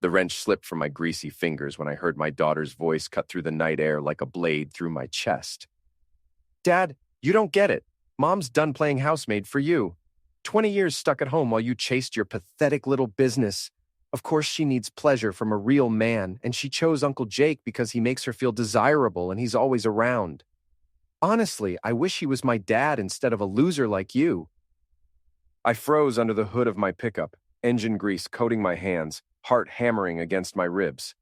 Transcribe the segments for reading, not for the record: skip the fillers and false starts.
The wrench slipped from my greasy fingers when I heard my daughter's voice cut through the night air like a blade through my chest. Dad, you don't get it. Mom's done playing housemaid for you. 20 years stuck at home while you chased your pathetic little business. Of course she needs pleasure from a real man, and she chose Uncle Jake because he makes her feel desirable and he's always around. Honestly, I wish he was my dad instead of a loser like you. I froze under the hood of my pickup, engine grease coating my hands, heart hammering against my ribs.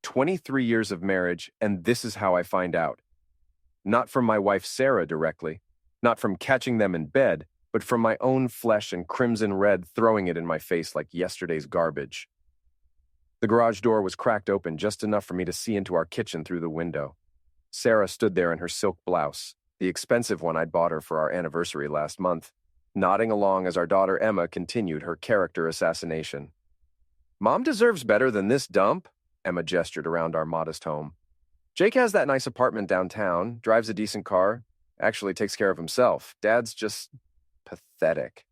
23 years of marriage, and this is how I find out. Not from my wife Sarah directly, not from catching them in bed, but from my own flesh and crimson red throwing it in my face like yesterday's garbage. The garage door was cracked open just enough for me to see into our kitchen through the window. Sarah stood there in her silk blouse, the expensive one I'd bought her for our anniversary last month, nodding along as our daughter Emma continued her character assassination. Mom deserves better than this dump, Emma gestured around our modest home. Jake has that nice apartment downtown, drives a decent car, actually takes care of himself. Dad's just pathetic.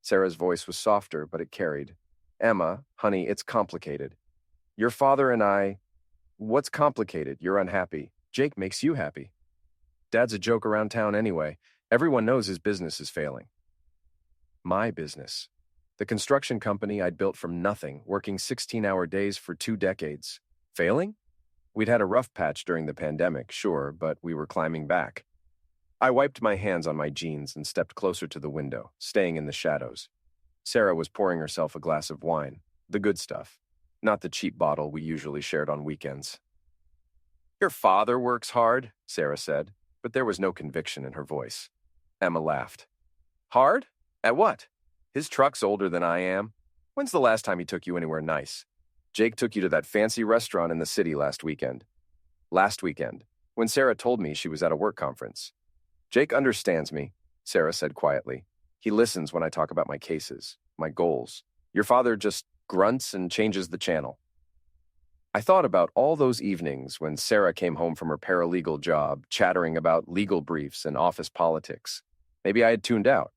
Sarah's voice was softer, but it carried. Emma, honey, it's complicated. Your father and I... What's complicated? You're unhappy. Jake makes you happy. Dad's a joke around town anyway. Everyone knows his business is failing. My business. The construction company I'd built from nothing, working 16-hour days for 2 decades. Failing? We'd had a rough patch during the pandemic, sure, but we were climbing back. I wiped my hands on my jeans and stepped closer to the window, staying in the shadows. Sarah was pouring herself a glass of wine, the good stuff, not the cheap bottle we usually shared on weekends. Your father works hard, Sarah said, but there was no conviction in her voice. Emma laughed. Hard? At what? His truck's older than I am. When's the last time he took you anywhere nice? Jake took you to that fancy restaurant in the city last weekend. Last weekend, when Sarah told me she was at a work conference. Jake understands me, Sarah said quietly. He listens when I talk about my cases, my goals. Your father just grunts and changes the channel. I thought about all those evenings when Sarah came home from her paralegal job, chattering about legal briefs and office politics. Maybe I had tuned out.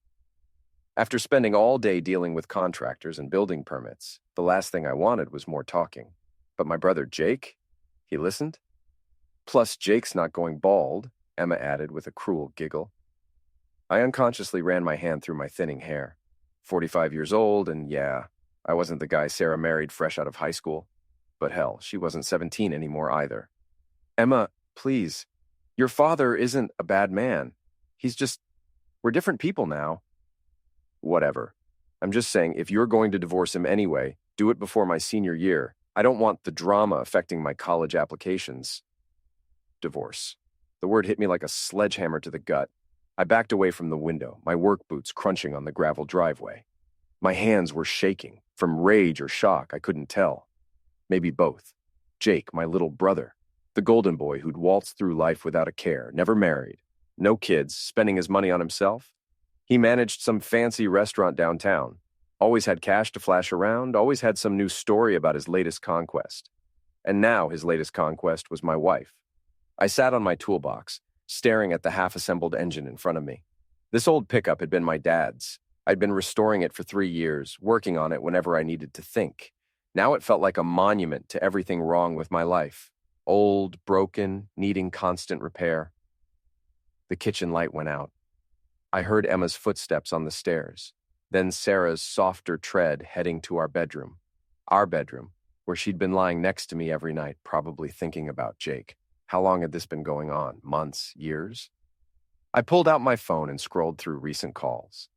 After spending all day dealing with contractors and building permits, the last thing I wanted was more talking. But my brother Jake, he listened. Plus, Jake's not going bald, Emma added with a cruel giggle. I unconsciously ran my hand through my thinning hair. 45 years old, and yeah, I wasn't the guy Sarah married fresh out of high school. But hell, she wasn't 17 anymore either. Emma, please. Your father isn't a bad man. We're different people now. Whatever. I'm just saying, if you're going to divorce him anyway, do it before my senior year. I don't want the drama affecting my college applications. Divorce. The word hit me like a sledgehammer to the gut. I backed away from the window, my work boots crunching on the gravel driveway. My hands were shaking, from rage or shock, I couldn't tell. Maybe both. Jake, my little brother, the golden boy who'd waltzed through life without a care, never married, no kids, spending his money on himself. He managed some fancy restaurant downtown, always had cash to flash around, always had some new story about his latest conquest. And now his latest conquest was my wife. I sat on my toolbox, staring at the half-assembled engine in front of me. This old pickup had been my dad's. I'd been restoring it for 3 years, working on it whenever I needed to think. Now it felt like a monument to everything wrong with my life. Old, broken, needing constant repair. The kitchen light went out. I heard Emma's footsteps on the stairs, then Sarah's softer tread heading to our bedroom, where she'd been lying next to me every night, probably thinking about Jake. How long had this been going on? Months? Years? I pulled out my phone and scrolled through recent calls.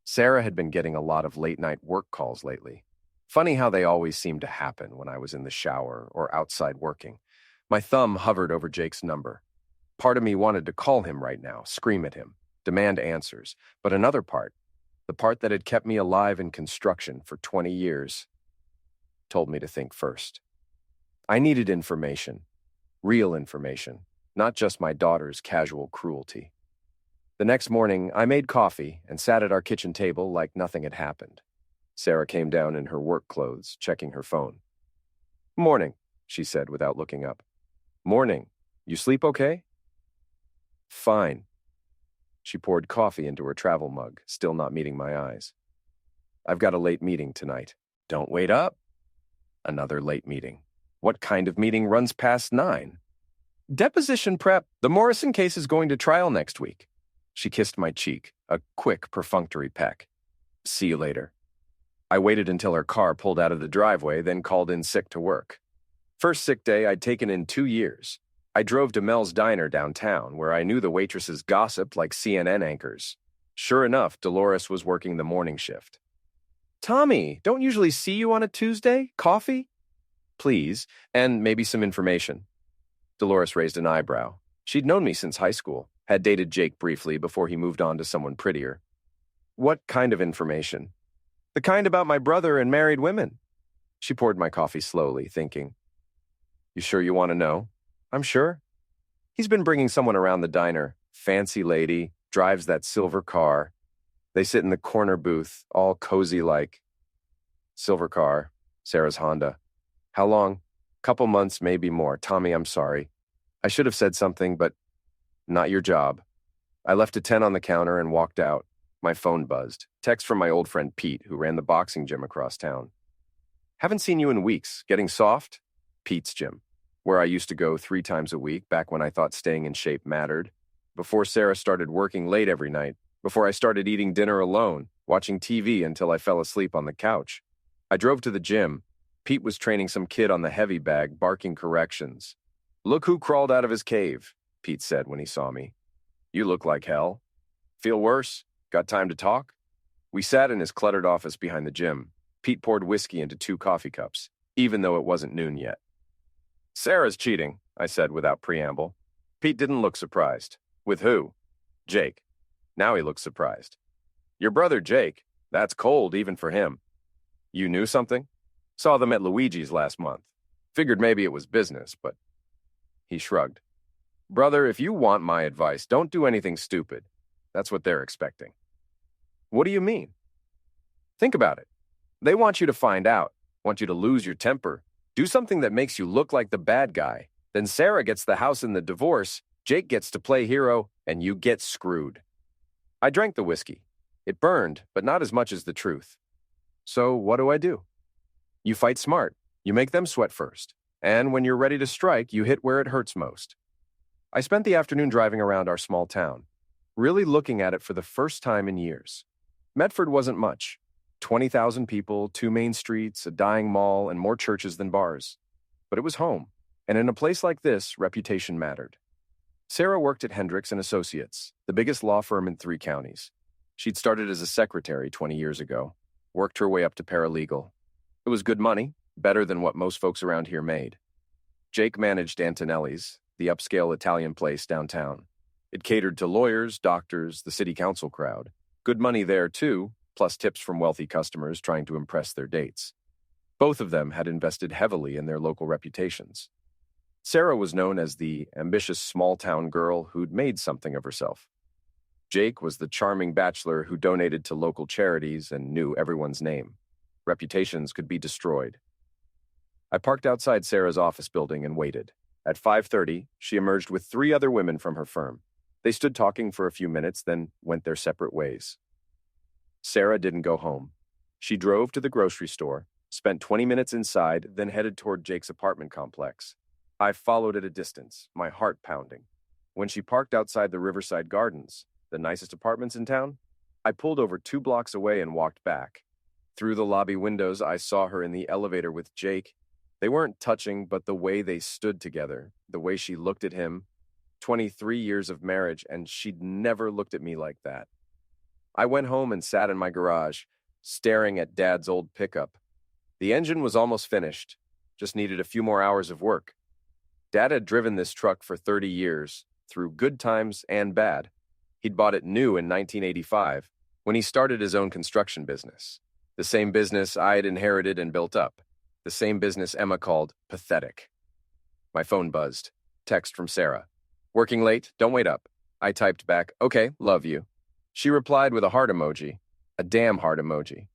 Sarah had been getting a lot of late-night work calls lately. Funny how they always seemed to happen when I was in the shower or outside working. My thumb hovered over Jake's number. Part of me wanted to call him right now, scream at him, demand answers. But another part, the part that had kept me alive in construction for 20 years, told me to think first. I needed information, real information, not just my daughter's casual cruelty. The next morning, I made coffee and sat at our kitchen table like nothing had happened. Sarah came down in her work clothes, checking her phone. "Morning," she said without looking up. "Morning. You sleep okay?" "Fine." She poured coffee into her travel mug, still not meeting my eyes. "I've got a late meeting tonight. Don't wait up." Another late meeting. What kind of meeting runs past 9? Deposition prep. The Morrison case is going to trial next week. She kissed my cheek, a quick, perfunctory peck. See you later. I waited until her car pulled out of the driveway, then called in sick to work. First sick day I'd taken in 2 years. I drove to Mel's Diner downtown, where I knew the waitresses gossiped like CNN anchors. Sure enough, Dolores was working the morning shift. Tommy, don't usually see you on a Tuesday? Coffee? Please, and maybe some information. Dolores raised an eyebrow. She'd known me since high school, had dated Jake briefly before he moved on to someone prettier. What kind of information? The kind about my brother and married women. She poured my coffee slowly, thinking. You sure you want to know? I'm sure. He's been bringing someone around the diner. Fancy lady, drives that silver car. They sit in the corner booth, all cozy like. Silver car, Sarah's Honda. How long? Couple months, maybe more. Tommy, I'm sorry. I should have said something, but not your job. I left a 10 on the counter and walked out. My phone buzzed. Text from my old friend Pete, who ran the boxing gym across town. Haven't seen you in weeks. Getting soft? Pete's gym, where I used to go 3 times a week back when I thought staying in shape mattered. Before Sarah started working late every night. Before I started eating dinner alone, watching TV until I fell asleep on the couch. I drove to the gym. Pete was training some kid on the heavy bag, barking corrections. Look who crawled out of his cave, Pete said when he saw me. You look like hell. Feel worse? Got time to talk? We sat in his cluttered office behind the gym. Pete poured whiskey into 2 coffee cups, even though it wasn't noon yet. Sarah's cheating, I said without preamble. Pete didn't look surprised. With who? Jake. Now he looks surprised. Your brother Jake. That's cold even for him. You knew something? Saw them at Luigi's last month. Figured maybe it was business, but... He shrugged. Brother, if you want my advice, don't do anything stupid. That's what they're expecting. What do you mean? Think about it. They want you to find out, want you to lose your temper, do something that makes you look like the bad guy. Then Sarah gets the house in the divorce, Jake gets to play hero, and you get screwed. I drank the whiskey. It burned, but not as much as the truth. So what do? You fight smart. You make them sweat first. And when you're ready to strike, you hit where it hurts most. I spent the afternoon driving around our small town, really looking at it for the first time in years. Medford wasn't much. 20,000 people, 2 main streets, a dying mall, and more churches than bars. But it was home, and in a place like this, reputation mattered. Sarah worked at Hendricks & Associates, the biggest law firm in 3 counties. She'd started as a secretary 20 years ago, worked her way up to paralegal. It was good money, better than what most folks around here made. Jake managed Antonelli's, the upscale Italian place downtown. It catered to lawyers, doctors, the city council crowd. Good money there, too, plus tips from wealthy customers trying to impress their dates. Both of them had invested heavily in their local reputations. Sarah was known as the ambitious small-town girl who'd made something of herself. Jake was the charming bachelor who donated to local charities and knew everyone's name. Reputations could be destroyed. I parked outside Sarah's office building and waited. At 5:30, she emerged with 3 other women from her firm. They stood talking for a few minutes, then went their separate ways. Sarah didn't go home. She drove to the grocery store, spent 20 minutes inside, then headed toward Jake's apartment complex. I followed at a distance, my heart pounding. When she parked outside the Riverside Gardens, the nicest apartments in town, I pulled over 2 blocks away and walked back. Through the lobby windows, I saw her in the elevator with Jake. They weren't touching, but the way they stood together, the way she looked at him, 23 years of marriage, and she'd never looked at me like that. I went home and sat in my garage, staring at Dad's old pickup. The engine was almost finished, just needed a few more hours of work. Dad had driven this truck for 30 years, through good times and bad. He'd bought it new in 1985, when he started his own construction business. The same business I had inherited and built up. The same business Emma called pathetic. My phone buzzed. Text from Sarah. Working late? Don't wait up. I typed back, okay, love you. She replied with a heart emoji. A damn heart emoji.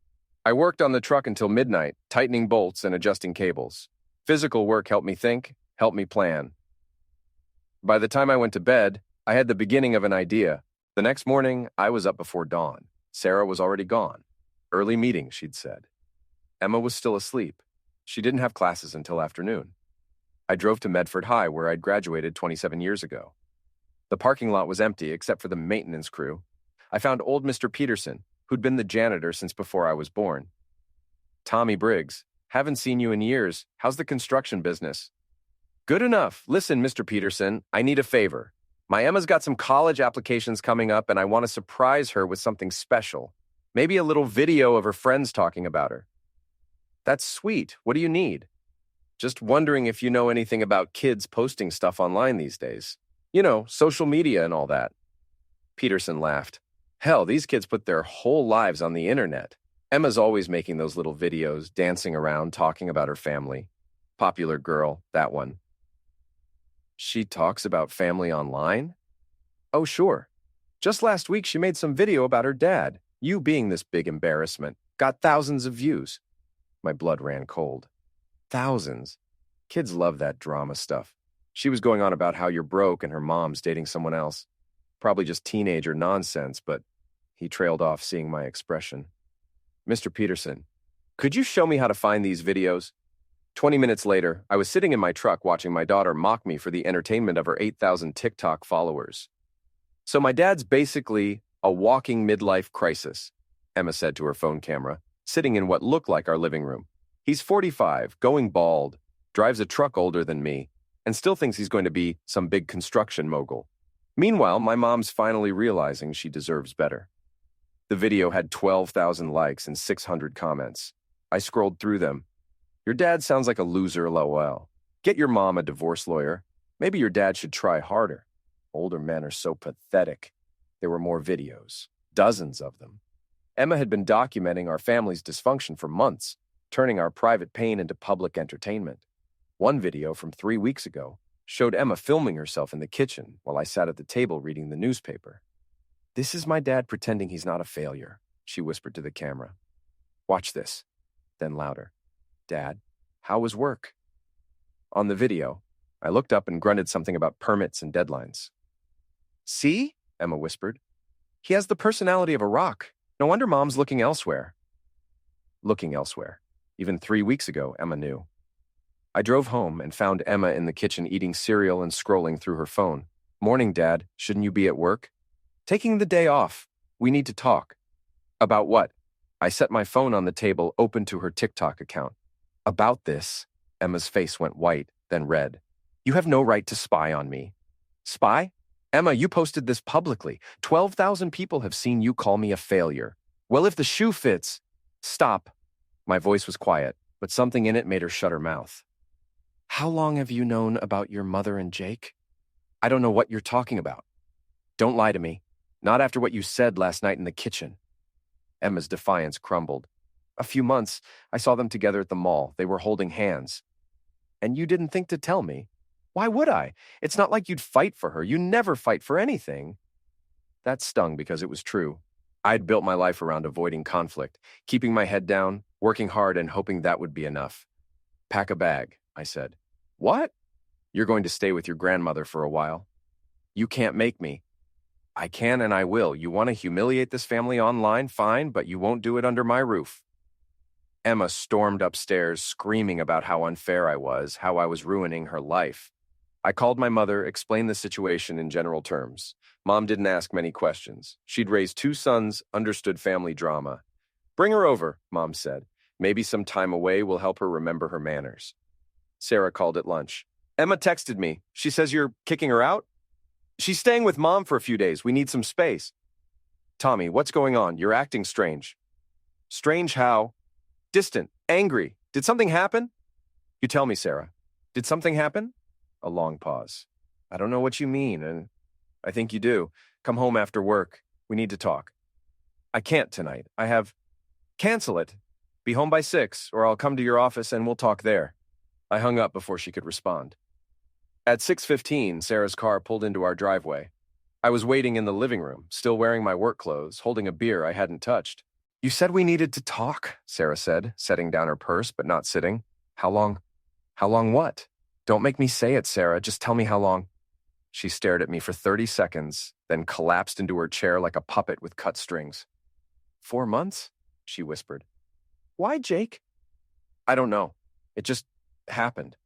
I worked on the truck until midnight, tightening bolts and adjusting cables. Physical work helped me think, helped me plan. By the time I went to bed, I had the beginning of an idea. The next morning, I was up before dawn. Sarah was already gone. Early meeting, she'd said. Emma was still asleep. She didn't have classes until afternoon. I drove to Medford High, where I'd graduated 27 years ago. The parking lot was empty except for the maintenance crew. I found old Mr. Peterson, who'd been the janitor since before I was born. "Tommy Briggs, haven't seen you in years. How's the construction business?" "Good enough. Listen, Mr. Peterson, I need a favor. My Emma's got some college applications coming up, and I want to surprise her with something special. Maybe a little video of her friends talking about her." "That's sweet. What do you need?" "Just wondering if you know anything about kids posting stuff online these days. You know, social media and all that." Peterson laughed. "Hell, these kids put their whole lives on the internet. Emma's always making those little videos, dancing around, talking about her family. Popular girl, that one." "She talks about family online?" "Oh, sure. Just last week she made some video about her dad, you being this big embarrassment. Got thousands of views." My blood ran cold. Thousands. Kids love that drama stuff. She was going on about how you're broke and her mom's dating someone else. Probably just teenager nonsense, but he trailed off, seeing my expression. "Mr. Peterson, could you show me how to find these videos?" 20 minutes later, I was sitting in my truck watching my daughter mock me for the entertainment of her 8,000 TikTok followers. "So my dad's basically a walking midlife crisis," Emma said to her phone camera, sitting in what looked like our living room. "He's 45, going bald, drives a truck older than me, and still thinks he's going to be some big construction mogul. Meanwhile, my mom's finally realizing she deserves better." The video had 12,000 likes and 600 comments. I scrolled through them. "Your dad sounds like a loser, lol. Get your mom a divorce lawyer. Maybe your dad should try harder. Older men are so pathetic." There were more videos, dozens of them. Emma had been documenting our family's dysfunction for months, turning our private pain into public entertainment. One video from 3 weeks ago showed Emma filming herself in the kitchen while I sat at the table reading the newspaper. "This is my dad pretending he's not a failure," she whispered to the camera. "Watch this." Then louder. "Dad, how was work?" On the video, I looked up and grunted something about permits and deadlines. "See?" Emma whispered. "He has the personality of a rock. No wonder Mom's looking elsewhere." Looking elsewhere. Even 3 weeks ago, Emma knew. I drove home and found Emma in the kitchen eating cereal and scrolling through her phone. "Morning, Dad. Shouldn't you be at work?" "Taking the day off. We need to talk." "About what?" I set my phone on the table, open to her TikTok account. "About this." Emma's face went white, then red. "You have no right to spy on me." "Spy? Emma, you posted this publicly. 12,000 people have seen you call me a failure. Well, if the shoe fits..." "Stop." My voice was quiet, but something in it made her shut her mouth. "How long have you known about your mother and Jake?" "I don't know what you're talking about." "Don't lie to me. Not after what you said last night in the kitchen." Emma's defiance crumbled. "A few months, I saw them together at the mall. They were holding hands." "And you didn't think to tell me?" "Why would I? It's not like you'd fight for her. You never fight for anything." That stung because it was true. I'd built my life around avoiding conflict, keeping my head down, working hard, and hoping that would be enough. "Pack a bag," I said. "What?" "You're going to stay with your grandmother for a while." "You can't make me." "I can and I will. You want to humiliate this family online? Fine, but you won't do it under my roof." Emma stormed upstairs, screaming about how unfair I was, how I was ruining her life. I called my mother, explained the situation in general terms. Mom didn't ask many questions. She'd raised 2 sons, understood family drama. "Bring her over," Mom said. "Maybe some time away will help her remember her manners." Sarah called at lunch. "Emma texted me. She says you're kicking her out?" "She's staying with Mom for a few days. We need some space." "Tommy, what's going on? You're acting strange." "Strange how?" "Distant, angry. Did something happen?" "You tell me, Sarah. Did something happen?" A long pause. "I don't know what you mean, and I think you do. Come home after work. We need to talk." "I can't tonight. I have..." "Cancel it. Be home by 6, or I'll come to your office and we'll talk there." I hung up before she could respond. At 6:15, Sarah's car pulled into our driveway. I was waiting in the living room, still wearing my work clothes, holding a beer I hadn't touched. "You said we needed to talk," Sarah said, setting down her purse but not sitting. "How long?" "How long what?" "Don't make me say it, Sarah. Just tell me how long." She stared at me for 30 seconds, then collapsed into her chair like a puppet with cut strings. 4 months? She whispered. "Why, Jake?" "I don't know. It just happened.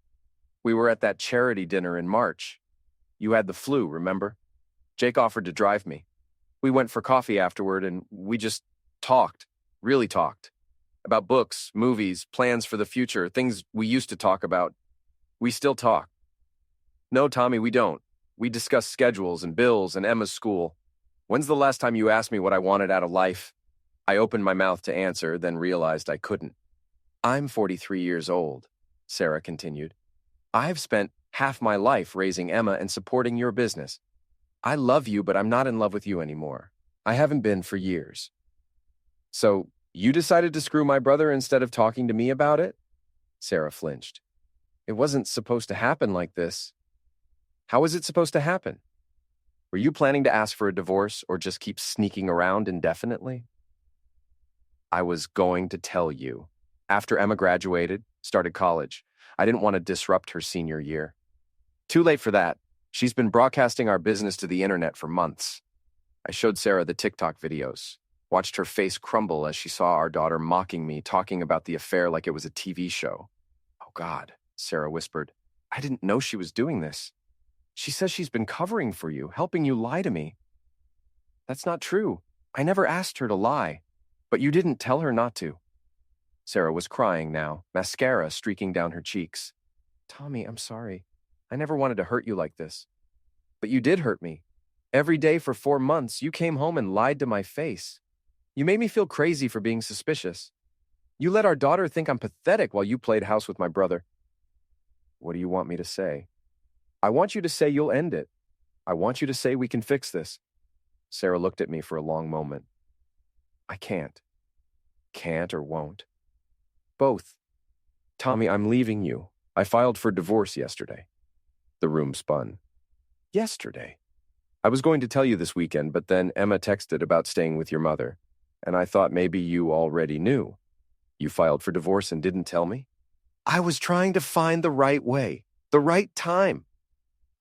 We were at that charity dinner in March. You had the flu, remember? Jake offered to drive me. We went for coffee afterward and we just talked, really talked. About books, movies, plans for the future, things we used to talk about. We still talk. No, Tommy, we don't. We discuss schedules and bills and Emma's school. When's the last time you asked me what I wanted out of life? I opened my mouth to answer, then realized I couldn't. I'm 43 years old, Sarah continued. I've spent half my life raising Emma and supporting your business. I love you, but I'm not in love with you anymore. I haven't been for years. So, you decided to screw my brother instead of talking to me about it? Sarah flinched. It wasn't supposed to happen like this. How was it supposed to happen? Were you planning to ask for a divorce or just keep sneaking around indefinitely? I was going to tell you. After Emma graduated, started college, I didn't want to disrupt her senior year. Too late for that. She's been broadcasting our business to the internet for months. I showed Sarah the TikTok videos, watched her face crumble as she saw our daughter mocking me, talking about the affair like it was a TV show. Oh God, Sarah whispered. I didn't know she was doing this. She says she's been covering for you, helping you lie to me. That's not true. I never asked her to lie, but you didn't tell her not to. Sarah was crying now, mascara streaking down her cheeks. Tommy, I'm sorry. I never wanted to hurt you like this. But you did hurt me. Every day for 4 months, you came home and lied to my face. You made me feel crazy for being suspicious. You let our daughter think I'm pathetic while you played house with my brother. What do you want me to say? I want you to say you'll end it. I want you to say we can fix this. Sarah looked at me for a long moment. I can't. Can't or won't. Both. Tommy, I'm leaving you. I filed for divorce yesterday. The room spun. Yesterday? I was going to tell you this weekend, but then Emma texted about staying with your mother, and I thought maybe you already knew. You filed for divorce and didn't tell me? I was trying to find the right way, the right time.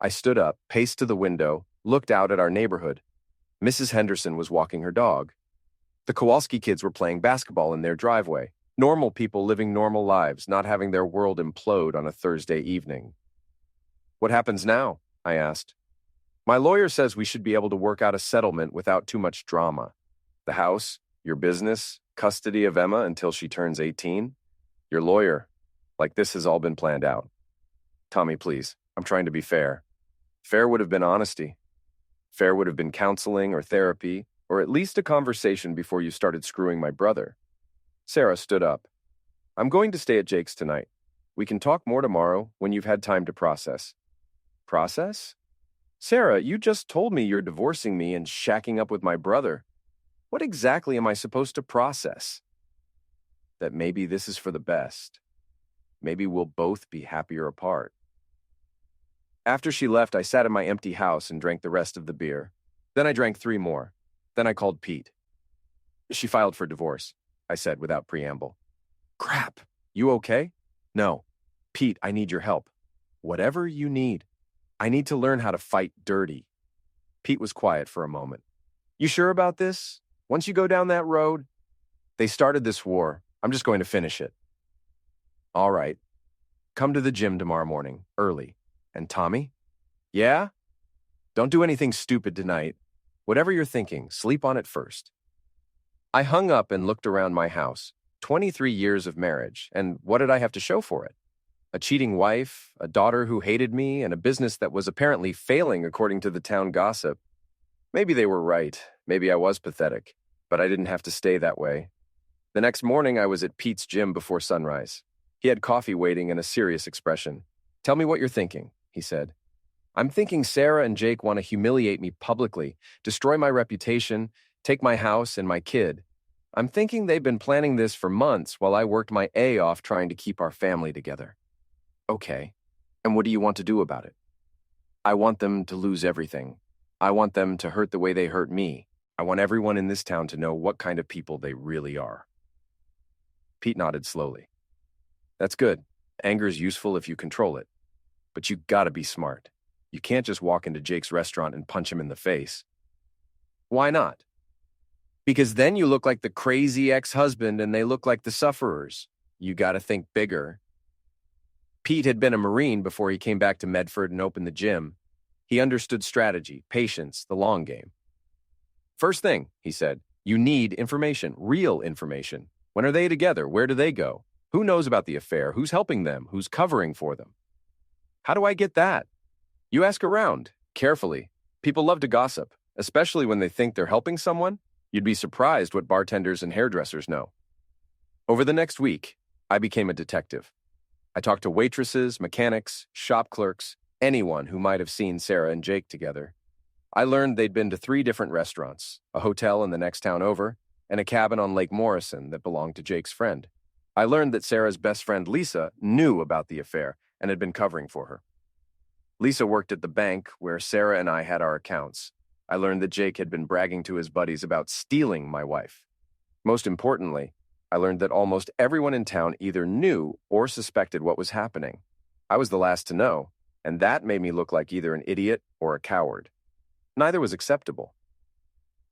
I stood up, paced to the window, looked out at our neighborhood. Mrs. Henderson was walking her dog. The Kowalski kids were playing basketball in their driveway. Normal people living normal lives, not having their world implode on a Thursday evening. What happens now? I asked. My lawyer says we should be able to work out a settlement without too much drama. The house, your business, custody of Emma until she turns 18. Your lawyer. Like this has all been planned out. Tommy, please. I'm trying to be fair. Fair would have been honesty. Fair would have been counseling or therapy, or at least a conversation before you started screwing my brother. Sarah stood up. I'm going to stay at Jake's tonight. We can talk more tomorrow when you've had time to process. Process? Sarah, you just told me you're divorcing me and shacking up with my brother. What exactly am I supposed to process? That maybe this is for the best. Maybe we'll both be happier apart. After she left, I sat in my empty house and drank the rest of the beer. Then I drank 3 more. Then I called Pete. She filed for divorce, I said without preamble. Crap. You okay? No. Pete, I need your help. Whatever you need. I need to learn how to fight dirty. Pete was quiet for a moment. You sure about this? Once you go down that road? They started this war. I'm just going to finish it. All right. Come to the gym tomorrow morning, early. And Tommy? Yeah? Don't do anything stupid tonight. Whatever you're thinking, sleep on it first. I hung up and looked around my house. 23 years of marriage, and what did I have to show for it? A cheating wife, a daughter who hated me, and a business that was apparently failing according to the town gossip. Maybe they were right. Maybe I was pathetic. But I didn't have to stay that way. The next morning, I was at Pete's gym before sunrise. He had coffee waiting and a serious expression. Tell me what you're thinking, he said. I'm thinking Sarah and Jake want to humiliate me publicly, destroy my reputation, take my house and my kid. I'm thinking they've been planning this for months while I worked my A off trying to keep our family together. Okay, and what do you want to do about it? I want them to lose everything. I want them to hurt the way they hurt me. I want everyone in this town to know what kind of people they really are. Pete nodded slowly. That's good. Anger's useful if you control it. But you gotta be smart. You can't just walk into Jake's restaurant and punch him in the face. Why not? Because then you look like the crazy ex-husband and they look like the sufferers. You gotta think bigger. Pete had been a Marine before he came back to Medford and opened the gym. He understood strategy, patience, the long game. First thing, he said, you need information, real information. When are they together? Where do they go? Who knows about the affair? Who's helping them? Who's covering for them? How do I get that? You ask around, carefully. People love to gossip, especially when they think they're helping someone. You'd be surprised what bartenders and hairdressers know. Over the next week, I became a detective. I talked to waitresses, mechanics, shop clerks, anyone who might have seen Sarah and Jake together. I learned they'd been to 3 different restaurants, a hotel in the next town over, and a cabin on Lake Morrison that belonged to Jake's friend. I learned that Sarah's best friend, Lisa, knew about the affair and had been covering for her. Lisa worked at the bank where Sarah and I had our accounts. I learned that Jake had been bragging to his buddies about stealing my wife. Most importantly, I learned that almost everyone in town either knew or suspected what was happening. I was the last to know, and that made me look like either an idiot or a coward. Neither was acceptable.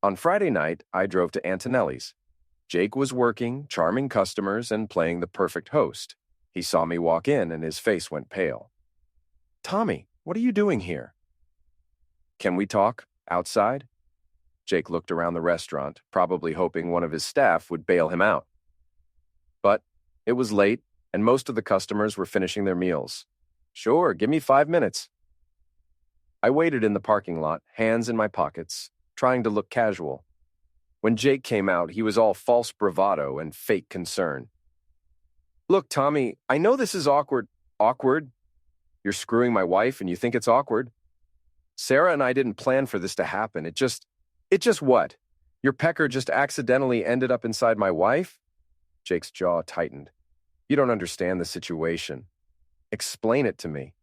On Friday night, I drove to Antonelli's. Jake was working, charming customers, and playing the perfect host. He saw me walk in, and his face went pale. "Tommy, what are you doing here?" "Can we talk? Outside?" Jake looked around the restaurant, probably hoping one of his staff would bail him out. But it was late, and most of the customers were finishing their meals. "Sure, give me 5 minutes." I waited in the parking lot, hands in my pockets, trying to look casual. When Jake came out, he was all false bravado and fake concern. "Look, Tommy, I know this is awkward." "Awkward? You're screwing my wife and you think it's awkward? Sarah and I didn't plan for this to happen. It just what? Your pecker just accidentally ended up inside my wife?" Jake's jaw tightened. "You don't understand the situation. Explain it to me.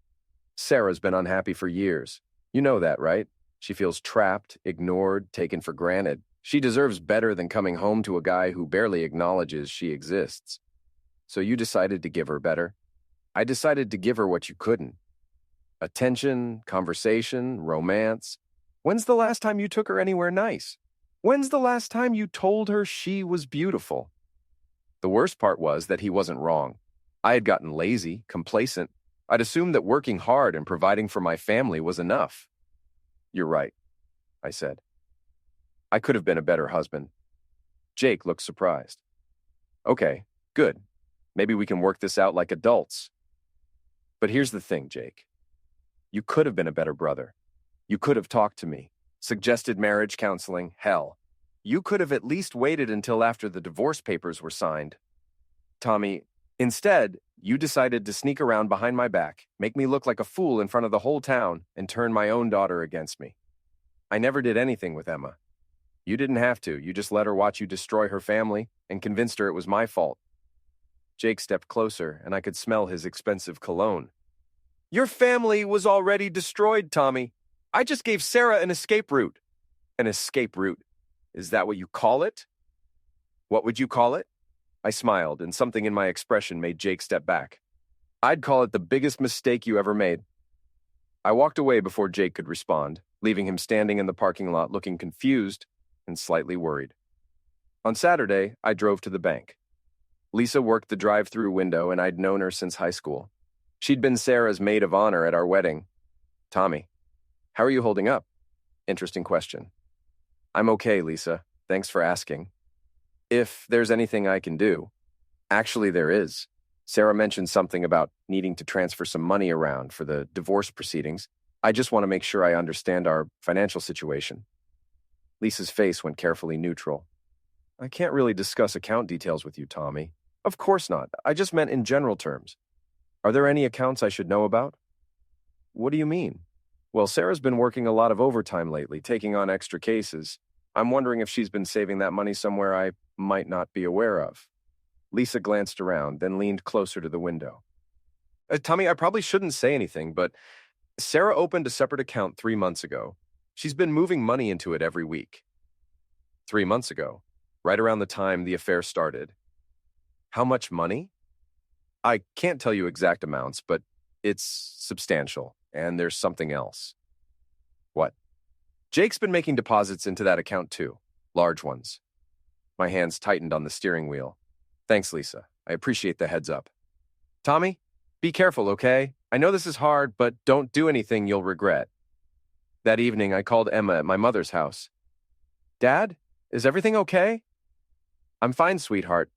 Sarah's been unhappy for years. You know that, right? She feels trapped, ignored, taken for granted. She deserves better than coming home to a guy who barely acknowledges she exists. So you decided to give her better. I decided to give her what you couldn't. Attention, conversation, romance. When's the last time you took her anywhere nice? When's the last time you told her she was beautiful?" The worst part was that he wasn't wrong. I had gotten lazy, complacent. I'd assumed that working hard and providing for my family was enough. "You're right," I said. "I could have been a better husband." Jake looked surprised. "Okay, good. Maybe we can work this out like adults. But here's the thing, Jake. You could have been a better brother. You could have talked to me, suggested marriage counseling, hell. You could have at least waited until after the divorce papers were signed. Tommy, instead, you decided to sneak around behind my back, make me look like a fool in front of the whole town, and turn my own daughter against me. I never did anything with Emma. You didn't have to. You just let her watch you destroy her family and convinced her it was my fault." Jake stepped closer, and I could smell his expensive cologne. "Your family was already destroyed, Tommy. I just gave Sarah an escape route." "An escape route? Is that what you call it?" "What would you call it?" I smiled, and something in my expression made Jake step back. "I'd call it the biggest mistake you ever made." I walked away before Jake could respond, leaving him standing in the parking lot looking confused and slightly worried. On Saturday, I drove to the bank. Lisa worked the drive-through window, and I'd known her since high school. She'd been Sarah's maid of honor at our wedding. "Tommy, how are you holding up?" Interesting question. "I'm okay, Lisa. Thanks for asking. If there's anything I can do." Actually, there is. Sarah mentioned something about needing to transfer some money around for the divorce proceedings. I just want to make sure I understand our financial situation. Lisa's face went carefully neutral. "I can't really discuss account details with you, Tommy." "Of course not. I just meant in general terms. Are there any accounts I should know about?" "What do you mean?" "Well, Sarah's been working a lot of overtime lately, taking on extra cases. I'm wondering if she's been saving that money somewhere I might not be aware of." Lisa glanced around, then leaned closer to the window. Tommy, I probably shouldn't say anything, but Sarah opened a separate account 3 months ago. She's been moving money into it every week." 3 months ago, right around the time the affair started. "How much money?" "I can't tell you exact amounts, but it's substantial, and there's something else." "What?" "Jake's been making deposits into that account too, large ones." My hands tightened on the steering wheel. "Thanks, Lisa. I appreciate the heads up." "Tommy, Be careful, okay? I know this is hard, but don't do anything you'll regret. That evening, I called Emma at my mother's house. Dad, is everything okay? I'm fine, sweetheart.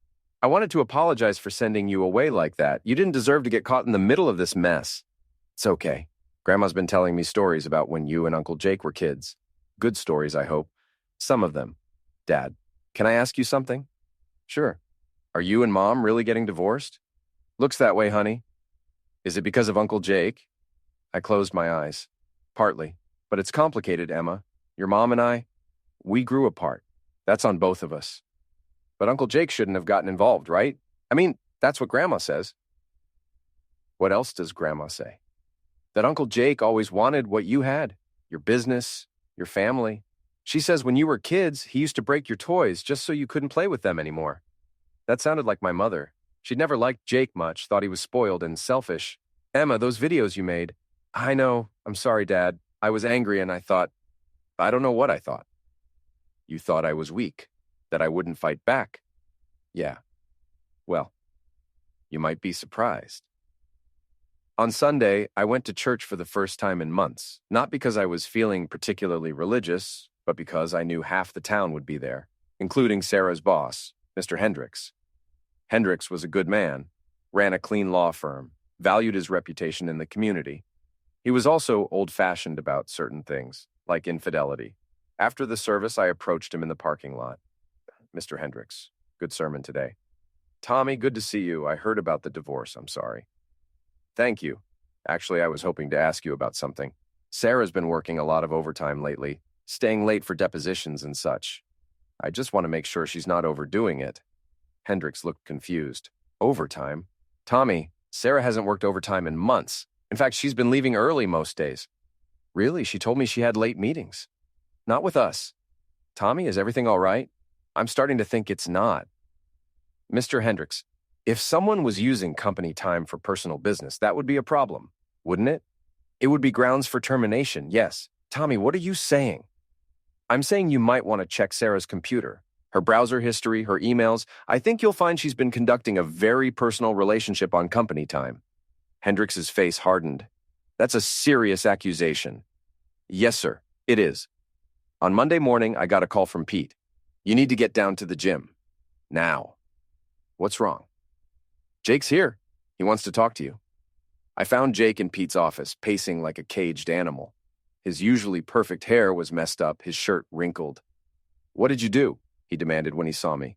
I wanted to apologize for sending you away like that. You didn't deserve to get caught in the middle of this mess. It's okay. Grandma's been telling me stories about when you and Uncle Jake were kids. Good stories, I hope. Some of them. Dad, can I ask you something? Sure. Are you and Mom really getting divorced? Looks that way, honey. Is it because of Uncle Jake? I closed my eyes. Partly. But it's complicated, Emma. Your mom and I, we grew apart. That's on both of us. But Uncle Jake shouldn't have gotten involved, right? I mean, that's what Grandma says. What else does Grandma say? That Uncle Jake always wanted what you had, your business, your family. She says when you were kids, he used to break your toys just so you couldn't play with them anymore. That sounded like my mother. She'd never liked Jake much, thought he was spoiled and selfish. Emma, those videos you made. I know. I'm sorry, Dad. I was angry and I don't know what I thought. You thought I was weak, that I wouldn't fight back. Yeah. Well, you might be surprised. On Sunday, I went to church for the first time in months, not because I was feeling particularly religious, but because I knew half the town would be there, including Sarah's boss, Mr. Hendricks. Hendricks was a good man, ran a clean law firm, valued his reputation in the community. He was also old-fashioned about certain things, like infidelity. After the service, I approached him in the parking lot. Mr. Hendricks, good sermon today. Tommy, good to see you. I heard about the divorce. I'm sorry. Thank you. Actually, I was hoping to ask you about something. Sarah's been working a lot of overtime lately, staying late for depositions and such. I just want to make sure she's not overdoing it. Hendricks looked confused. Overtime? Tommy, Sarah hasn't worked overtime in months. In fact, she's been leaving early most days. Really? She told me she had late meetings. Not with us. Tommy, is everything all right? I'm starting to think it's not. Mr. Hendricks, if someone was using company time for personal business, that would be a problem, wouldn't it? It would be grounds for termination, yes. Tommy, what are you saying? I'm saying you might want to check Sarah's computer, her browser history, her emails. I think you'll find she's been conducting a very personal relationship on company time. Hendricks's face hardened. That's a serious accusation. Yes, sir, it is. On Monday morning, I got a call from Pete. You need to get down to the gym. Now. What's wrong? Jake's here. He wants to talk to you. I found Jake in Pete's office, pacing like a caged animal. His usually perfect hair was messed up, his shirt wrinkled. What did you do? He demanded when he saw me.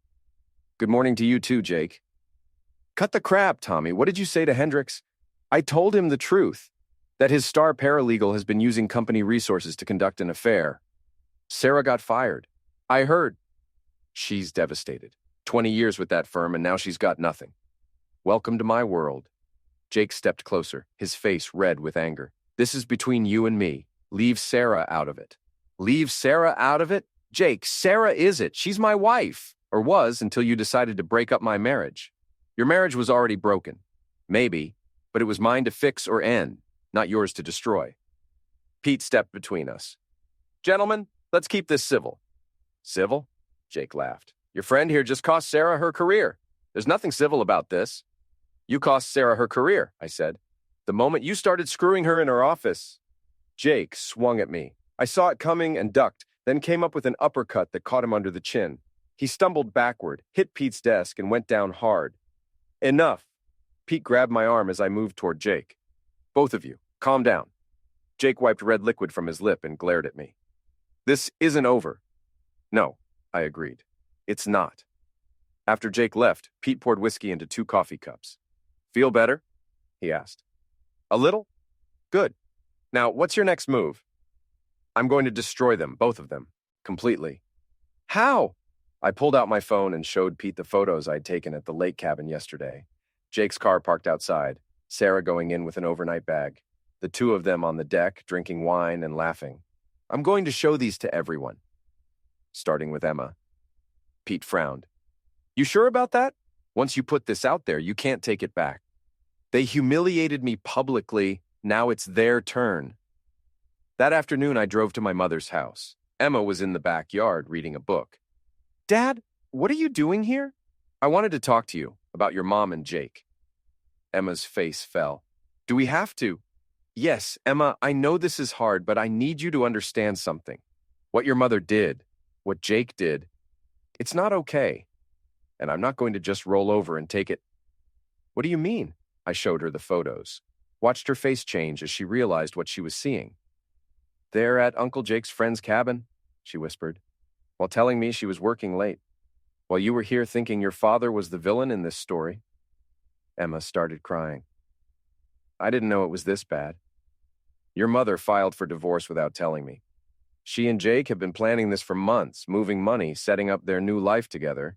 Good morning to you too, Jake. Cut the crap, Tommy. What did you say to Hendricks? I told him the truth, that his star paralegal has been using company resources to conduct an affair. Sarah got fired. I heard. She's devastated. 20 years with that firm, and now she's got nothing. Welcome to my world. Jake stepped closer, his face red with anger. This is between you and me. Leave Sarah out of it. Leave Sarah out of it? Jake, Sarah is it. She's my wife. Or was until you decided to break up my marriage. Your marriage was already broken. Maybe, but it was mine to fix or end, not yours to destroy. Pete stepped between us. Gentlemen, let's keep this civil. Civil? Jake laughed. Your friend here just cost Sarah her career. There's nothing civil about this. You cost Sarah her career, I said. The moment you started screwing her in her office. Jake swung at me. I saw it coming and ducked, then came up with an uppercut that caught him under the chin. He stumbled backward, hit Pete's desk, and went down hard. Enough. Pete grabbed my arm as I moved toward Jake. Both of you, calm down. Jake wiped red liquid from his lip and glared at me. This isn't over. No, I agreed. It's not. After Jake left, Pete poured whiskey into 2 coffee cups. Feel better? He asked. A little? Good. Now, what's your next move? I'm going to destroy them, both of them, completely. How? I pulled out my phone and showed Pete the photos I'd taken at the lake cabin yesterday. Jake's car parked outside, Sarah going in with an overnight bag, the 2 of them on the deck drinking wine and laughing. I'm going to show these to everyone. Starting with Emma. Pete frowned. You sure about that? Once you put this out there, you can't take it back. They humiliated me publicly. Now it's their turn. That afternoon, I drove to my mother's house. Emma was in the backyard reading a book. Dad, what are you doing here? I wanted to talk to you about your mom and Jake. Emma's face fell. Do we have to? Yes, Emma, I know this is hard, but I need you to understand something. What your mother did, what Jake did, it's not okay. And I'm not going to just roll over and take it. What do you mean? I showed her the photos. Watched her face change as she realized what she was seeing. There at Uncle Jake's friend's cabin, she whispered, while telling me she was working late. While you were here thinking your father was the villain in this story. Emma started crying. I didn't know it was this bad. Your mother filed for divorce without telling me. She and Jake have been planning this for months, moving money, setting up their new life together.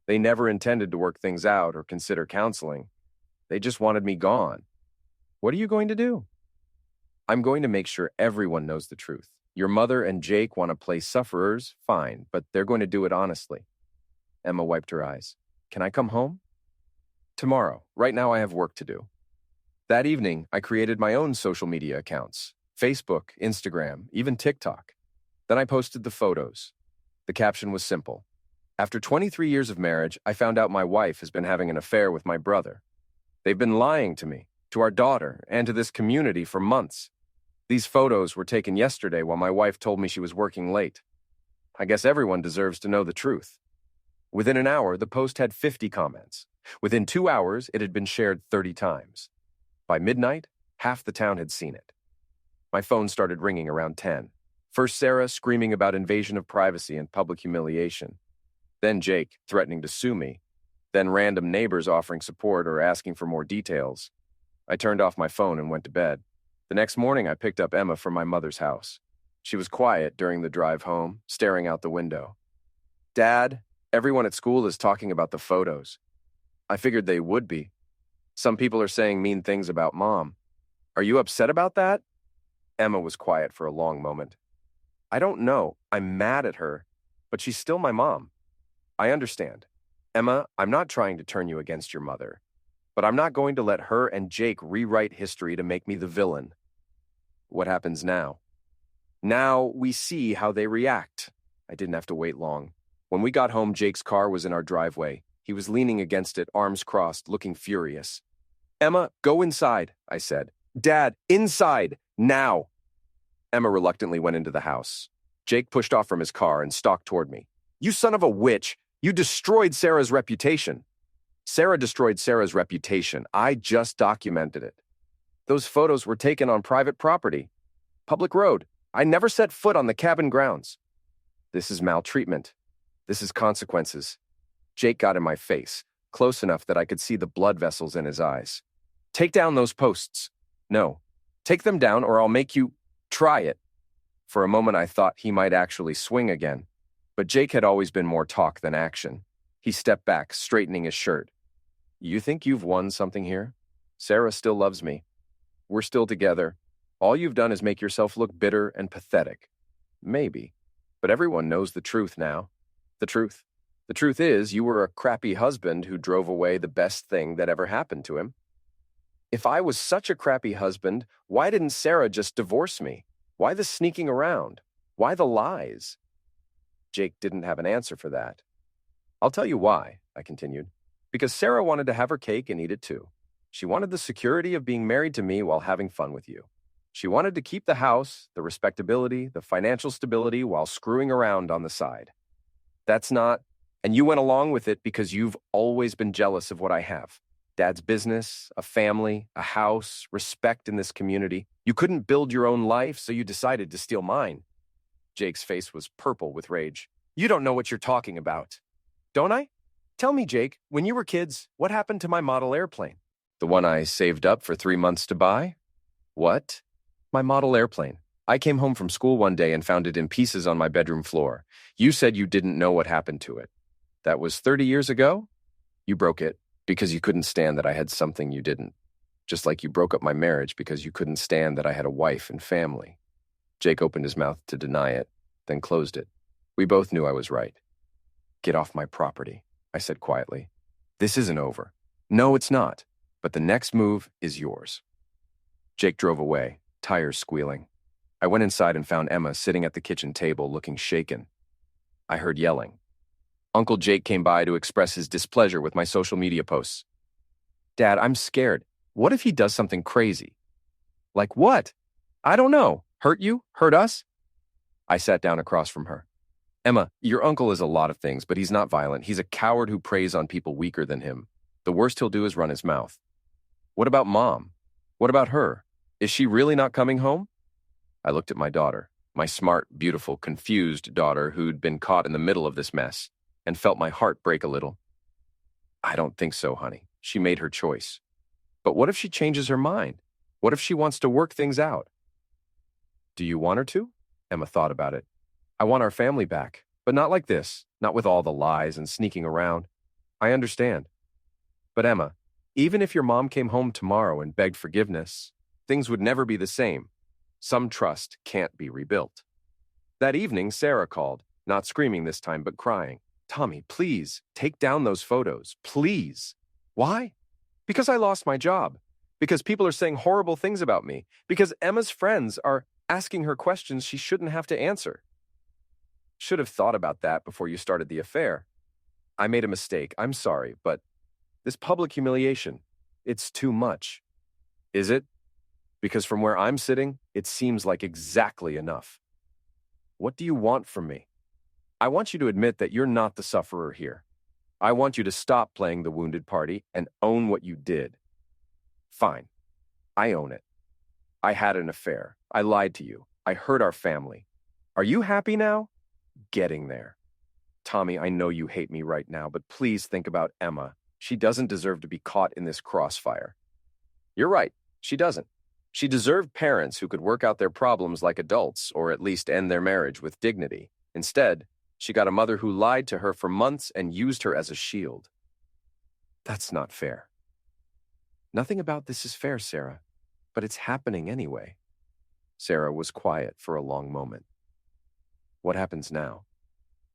They never intended to work things out or consider counseling. They just wanted me gone. What are you going to do? I'm going to make sure everyone knows the truth. Your mother and Jake want to play sufferers, fine, but they're going to do it honestly. Emma wiped her eyes. Can I come home? Tomorrow. Right now I have work to do. That evening, I created my own social media accounts. Facebook, Instagram, even TikTok. Then I posted the photos. The caption was simple. After 23 years of marriage, I found out my wife has been having an affair with my brother. They've been lying to me, to our daughter, and to this community for months. These photos were taken yesterday while my wife told me she was working late. I guess everyone deserves to know the truth. Within an hour, the post had 50 comments. Within 2 hours, it had been shared 30 times. By midnight, half the town had seen it. My phone started ringing around 10. First Sarah screaming about invasion of privacy and public humiliation. Then Jake threatening to sue me. Then random neighbors offering support or asking for more details. I turned off my phone and went to bed. The next morning, I picked up Emma from my mother's house. She was quiet during the drive home, staring out the window. Dad, everyone at school is talking about the photos. I figured they would be. Some people are saying mean things about Mom. Are you upset about that? Emma was quiet for a long moment. I don't know. I'm mad at her, but she's still my mom. I understand. Emma, I'm not trying to turn you against your mother, but I'm not going to let her and Jake rewrite history to make me the villain. What happens now? Now we see how they react. I didn't have to wait long. When we got home, Jake's car was in our driveway. He was leaning against it, arms crossed, looking furious. Emma, go inside, I said. Dad, inside, now. Emma reluctantly went into the house. Jake pushed off from his car and stalked toward me. You son of a witch! You destroyed Sarah's reputation. Sarah destroyed Sarah's reputation. I just documented it. Those photos were taken on private property. Public road. I never set foot on the cabin grounds. This is maltreatment. This is consequences. Jake got in my face, close enough that I could see the blood vessels in his eyes. Take down those posts. No. Take them down or I'll make you try it. For a moment I thought he might actually swing again. But Jake had always been more talk than action. He stepped back, straightening his shirt. You think you've won something here? Sarah still loves me. We're still together. All you've done is make yourself look bitter and pathetic. Maybe. But everyone knows the truth now. The truth. The truth is, you were a crappy husband who drove away the best thing that ever happened to him. If I was such a crappy husband, why didn't Sarah just divorce me? Why the sneaking around? Why the lies? Jake didn't have an answer for that. I'll tell you why, I continued. Because Sarah wanted to have her cake and eat it too. She wanted the security of being married to me while having fun with you. She wanted to keep the house, the respectability, the financial stability while screwing around on the side. That's not, and you went along with it because you've always been jealous of what I have. Dad's business, a family, a house, respect in this community. You couldn't build your own life, so you decided to steal mine. Jake's face was purple with rage. You don't know what you're talking about. Don't I? Tell me, Jake, when you were kids, what happened to my model airplane? The one I saved up for 3 months to buy? What? My model airplane. I came home from school one day and found it in pieces on my bedroom floor. You said you didn't know what happened to it. That was 30 years ago? You broke it because you couldn't stand that I had something you didn't. Just like you broke up my marriage because you couldn't stand that I had a wife and family. Jake opened his mouth to deny it, then closed it. We both knew I was right. Get off my property, I said quietly. This isn't over. No, it's not. But the next move is yours. Jake drove away, tires squealing. I went inside and found Emma sitting at the kitchen table looking shaken. I heard yelling. Uncle Jake came by to express his displeasure with my social media posts. Dad, I'm scared. What if he does something crazy? Like what? I don't know. Hurt you? Hurt us? I sat down across from her. Emma, your uncle is a lot of things, but he's not violent. He's a coward who preys on people weaker than him. The worst he'll do is run his mouth. What about Mom? What about her? Is she really not coming home? I looked at my daughter, my smart, beautiful, confused daughter who'd been caught in the middle of this mess, and felt my heart break a little. I don't think so, honey. She made her choice. But what if she changes her mind? What if she wants to work things out? Do you want her to? Emma thought about it. I want our family back, but not like this, not with all the lies and sneaking around. I understand. But Emma, even if your mom came home tomorrow and begged forgiveness, things would never be the same. Some trust can't be rebuilt. That evening, Sarah called, not screaming this time, but crying. Tommy, please, take down those photos, please. Why? Because I lost my job. Because people are saying horrible things about me. Because Emma's friends are asking her questions she shouldn't have to answer. Should have thought about that before you started the affair. I made a mistake, I'm sorry, but this public humiliation, it's too much. Is it? Because from where I'm sitting, it seems like exactly enough. What do you want from me? I want you to admit that you're not the sufferer here. I want you to stop playing the wounded party and own what you did. Fine. I own it. I had an affair. I lied to you. I hurt our family. Are you happy now? Getting there. Tommy, I know you hate me right now, but please think about Emma. She doesn't deserve to be caught in this crossfire. You're right. She doesn't. She deserved parents who could work out their problems like adults, or at least end their marriage with dignity. Instead, she got a mother who lied to her for months and used her as a shield. That's not fair. Nothing about this is fair, Sarah, but it's happening anyway. Sarah was quiet for a long moment. What happens now?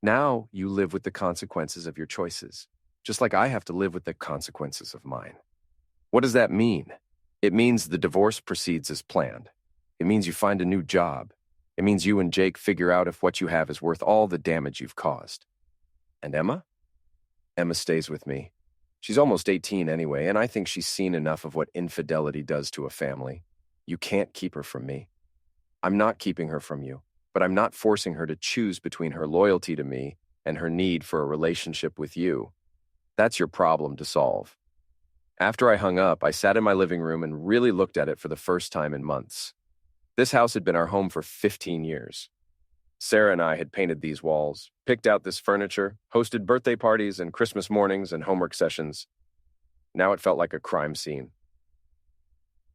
Now you live with the consequences of your choices, just like I have to live with the consequences of mine. What does that mean? It means the divorce proceeds as planned. It means you find a new job. It means you and Jake figure out if what you have is worth all the damage you've caused. And Emma? Emma stays with me. She's almost 18 anyway, and I think she's seen enough of what infidelity does to a family. You can't keep her from me. I'm not keeping her from you, but I'm not forcing her to choose between her loyalty to me and her need for a relationship with you. That's your problem to solve. After I hung up, I sat in my living room and really looked at it for the first time in months. This house had been our home for 15 years. Sarah and I had painted these walls, picked out this furniture, hosted birthday parties and Christmas mornings and homework sessions. Now it felt like a crime scene.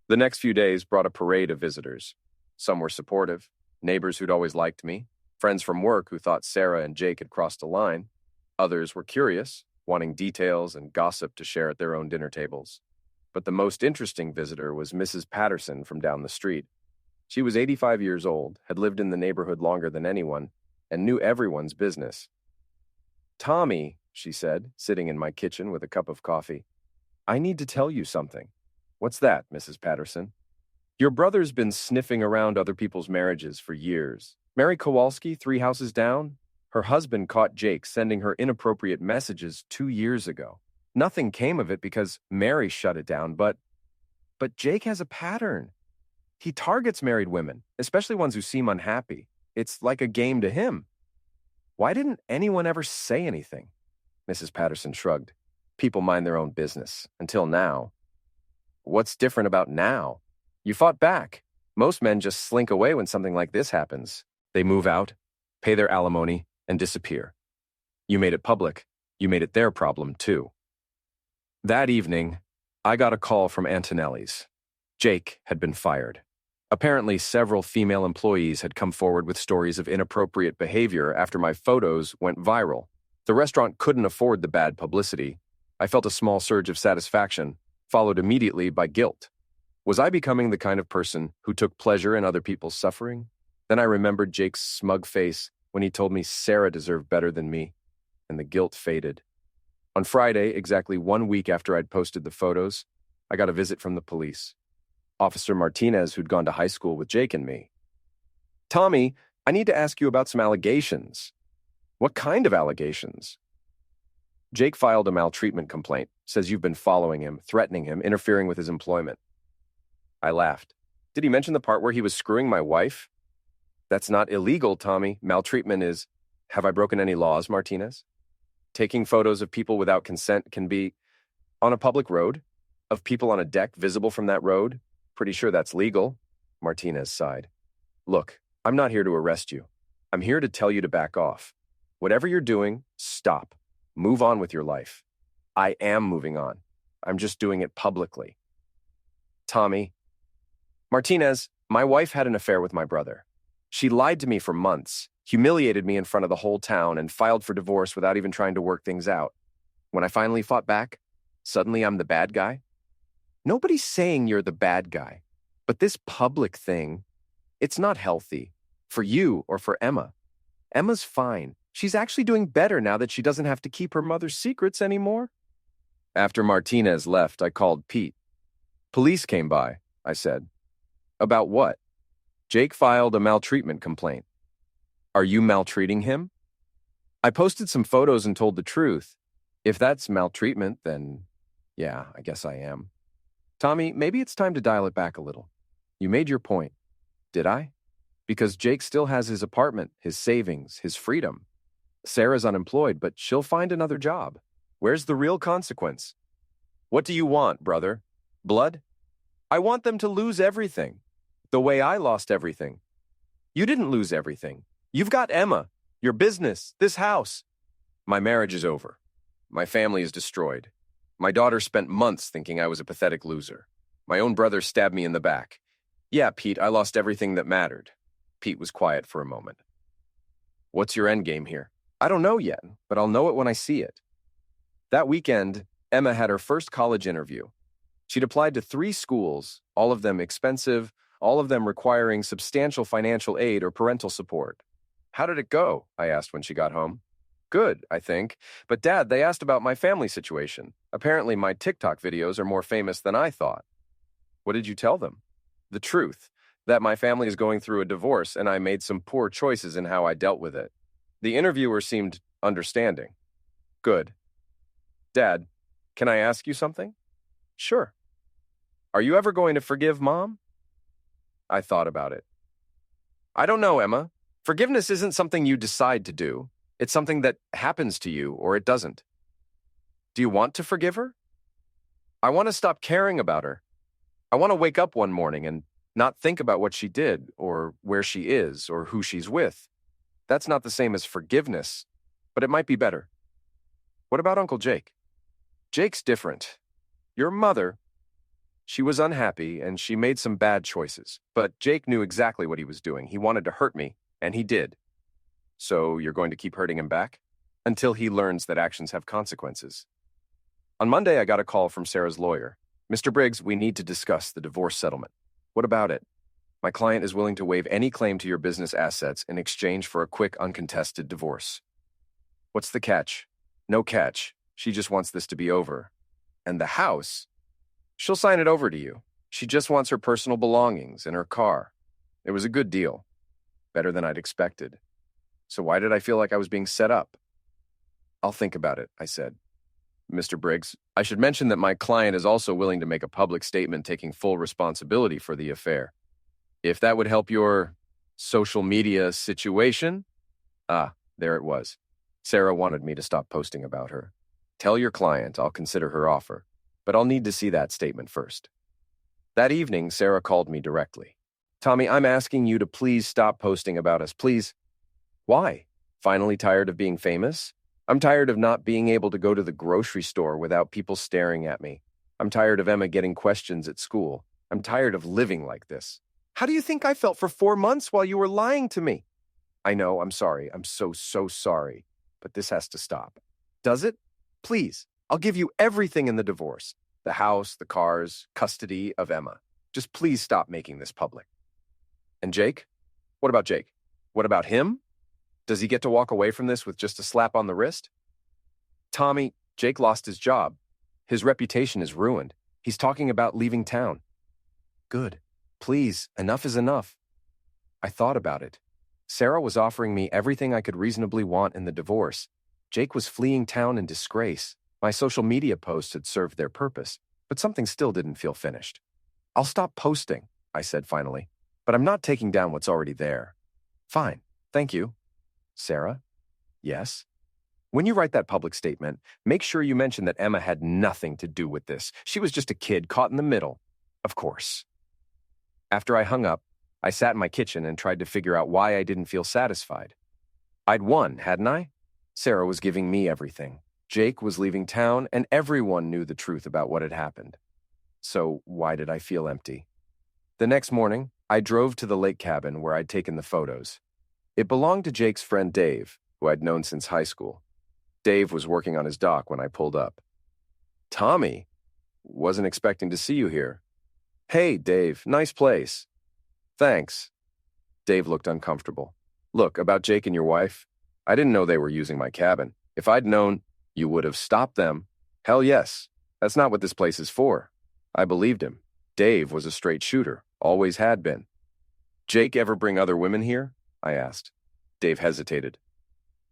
The next few days brought a parade of visitors. Some were supportive, neighbors who'd always liked me, friends from work who thought Sarah and Jake had crossed a line. Others were curious, wanting details and gossip to share at their own dinner tables. But the most interesting visitor was Mrs. Patterson from down the street. She was 85 years old, had lived in the neighborhood longer than anyone, and knew everyone's business. Tommy, she said, sitting in my kitchen with a cup of coffee, I need to tell you something. What's that, Mrs. Patterson? Your brother's been sniffing around other people's marriages for years. Mary Kowalski, 3 houses down? Her husband caught Jake sending her inappropriate messages 2 years ago. Nothing came of it because Mary shut it down, but Jake has a pattern. He targets married women, especially ones who seem unhappy. It's like a game to him. Why didn't anyone ever say anything? Mrs. Patterson shrugged. People mind their own business, until now. What's different about now? You fought back. Most men just slink away when something like this happens. They move out, pay their alimony, and disappear. You made it public. You made it their problem, too. That evening, I got a call from Antonelli's. Jake had been fired. Apparently, several female employees had come forward with stories of inappropriate behavior after my photos went viral. The restaurant couldn't afford the bad publicity. I felt a small surge of satisfaction, followed immediately by guilt. Was I becoming the kind of person who took pleasure in other people's suffering? Then I remembered Jake's smug face when he told me Sarah deserved better than me, and the guilt faded. On Friday, exactly 1 week after I'd posted the photos, I got a visit from the police. Officer Martinez, who'd gone to high school with Jake and me. Tommy, I need to ask you about some allegations. What kind of allegations? Jake filed a maltreatment complaint, says you've been following him, threatening him, interfering with his employment. I laughed. Did he mention the part where he was screwing my wife? That's not illegal, Tommy. Maltreatment is. Have I broken any laws, Martinez? Taking photos of people without consent can be on a public road, of people on a deck visible from that road. Pretty sure that's legal. Martinez sighed. Look, I'm not here to arrest you. I'm here to tell you to back off. Whatever you're doing, stop. Move on with your life. I am moving on. I'm just doing it publicly. Tommy. Martinez, my wife had an affair with my brother. She lied to me for months, humiliated me in front of the whole town, and filed for divorce without even trying to work things out. When I finally fought back, suddenly I'm the bad guy? Nobody's saying you're the bad guy, but this public thing, it's not healthy. For you or for Emma. Emma's fine. She's actually doing better now that she doesn't have to keep her mother's secrets anymore. After Martinez left, I called Pete. Police came by, I said. About what? Jake filed a maltreatment complaint. Are you maltreating him? I posted some photos and told the truth. If that's maltreatment, then yeah, I guess I am. Tommy, maybe it's time to dial it back a little. You made your point. Did I? Because Jake still has his apartment, his savings, his freedom. Sarah's unemployed, but she'll find another job. Where's the real consequence? What do you want, brother? Blood? I want them to lose everything. The way I lost everything. You didn't lose everything. You've got Emma, your business, this house. My marriage is over. My family is destroyed. My daughter spent months thinking I was a pathetic loser. My own brother stabbed me in the back. Yeah, Pete, I lost everything that mattered. Pete was quiet for a moment. What's your end game here? I don't know yet, but I'll know it when I see it. That weekend, Emma had her first college interview. She'd applied to 3 schools, all of them expensive, all of them requiring substantial financial aid or parental support. How did it go? I asked when she got home. Good, I think. But Dad, they asked about my family situation. Apparently my TikTok videos are more famous than I thought. What did you tell them? The truth, that my family is going through a divorce and I made some poor choices in how I dealt with it. The interviewer seemed understanding. Good. Dad, can I ask you something? Sure. Are you ever going to forgive Mom? I thought about it. I don't know, Emma. Forgiveness isn't something you decide to do. It's something that happens to you or it doesn't. Do you want to forgive her? I want to stop caring about her. I want to wake up one morning and not think about what she did or where she is or who she's with. That's not the same as forgiveness, but it might be better. What about Uncle Jake? Jake's different. Your mother, she was unhappy and she made some bad choices, but Jake knew exactly what he was doing. He wanted to hurt me, and he did. So you're going to keep hurting him back? Until he learns that actions have consequences. On Monday, I got a call from Sarah's lawyer. Mr. Briggs, we need to discuss the divorce settlement. What about it? My client is willing to waive any claim to your business assets in exchange for a quick, uncontested divorce. What's the catch? No catch. She just wants this to be over. And the house? She'll sign it over to you. She just wants her personal belongings and her car. It was a good deal. Better than I'd expected. So why did I feel like I was being set up? I'll think about it, I said. Mr. Briggs, I should mention that my client is also willing to make a public statement taking full responsibility for the affair. If that would help your social media situation? Ah, there it was. Sarah wanted me to stop posting about her. Tell your client I'll consider her offer, but I'll need to see that statement first. That evening, Sarah called me directly. Tommy, I'm asking you to please stop posting about us, please. Why? Finally tired of being famous? I'm tired of not being able to go to the grocery store without people staring at me. I'm tired of Emma getting questions at school. I'm tired of living like this. How do you think I felt for 4 months while you were lying to me? I know, I'm sorry. I'm so sorry. But this has to stop. Does it? Please, I'll give you everything in the divorce. The house, the cars, custody of Emma. Just please stop making this public. And Jake? What about Jake? What about him? Does he get to walk away from this with just a slap on the wrist? Tommy, Jake lost his job. His reputation is ruined. He's talking about leaving town. Good. Please, enough is enough. I thought about it. Sarah was offering me everything I could reasonably want in the divorce. Jake was fleeing town in disgrace. My social media posts had served their purpose, but something still didn't feel finished. I'll stop posting, I said finally, but I'm not taking down what's already there. Fine, thank you. Sarah? Yes? When you write that public statement, make sure you mention that Emma had nothing to do with this. She was just a kid caught in the middle. Of course. After I hung up, I sat in my kitchen and tried to figure out why I didn't feel satisfied. I'd won, hadn't I? Sarah was giving me everything. Jake was leaving town, and everyone knew the truth about what had happened. So why did I feel empty? The next morning, I drove to the lake cabin where I'd taken the photos. It belonged to Jake's friend Dave, who I'd known since high school. Dave was working on his dock when I pulled up. Tommy, wasn't expecting to see you here. Hey, Dave, nice place. Thanks. Dave looked uncomfortable. Look, about Jake and your wife, I didn't know they were using my cabin. If I'd known, you would have stopped them. Hell yes. That's not what this place is for. I believed him. Dave was a straight shooter, always had been. Jake ever bring other women here? I asked. Dave hesitated.